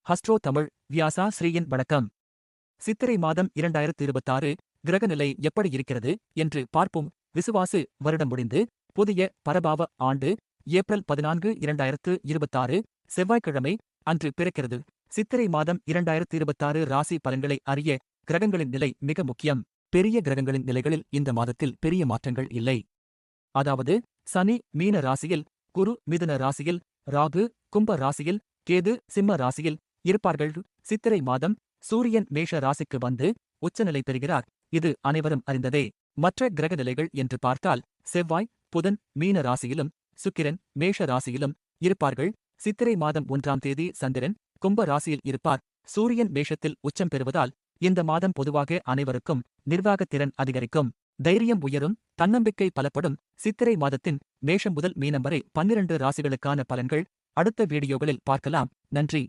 ஹஸ்ட்ரோ தமிழ் வியாசா ஸ்ரீயின் வணக்கம். சித்திரை மாதம் 2026 கிரகநிலை எப்படி இருக்கிறது என்று பார்ப்போம். விசுவாசு வருடம் முடிந்து புதிய பரபாவ ஆண்டு ஏப்ரல் 14 2026 செவ்வாய்க்கிழமை அன்று பிறக்கிறது. சித்திரை மாதம் 2026 ராசி பலன்களை அறிய கிரகங்களின் நிலை மிக முக்கியம். பெரிய கிரகங்களின் நிலைகளில் இந்த மாதத்தில் பெரிய மாற்றங்கள் இல்லை. அதாவது சனி மீன ராசியில், குரு மிதுன ராசியில், ராகு கும்ப ராசியில், கேது சிம்ம ராசியில் இருப்பார்கள். சித்திரை மாதம் சூரியன் மேஷ ராசிக்கு வந்து உச்சநிலை பெறுகிறார். இது அனைவரும் அறிந்ததே. மற்ற கிரக நிலைகள் என்று பார்த்தால் செவ்வாய் புதன் மீன ராசியிலும் சுக்கிரன் மேஷ ராசியிலும் இருப்பார்கள். சித்திரை மாதம் 1ஆம் தேதி சந்திரன் கும்ப ராசியில் இருப்பார். சூரியன் மேஷத்தில் உச்சம் பெறுவதால் இந்த மாதம் பொதுவாக அனைவருக்கும் நிர்வாகத் திறன் அதிகரிக்கும், தைரியம் உயரும், தன்னம்பிக்கை பலப்படும். சித்திரை மாதத்தின் மேஷம் முதல் மீனம் வரை 12 ராசிகளுக்கான பலன்கள் அடுத்த வீடியோகளில் பார்க்கலாம். நன்றி.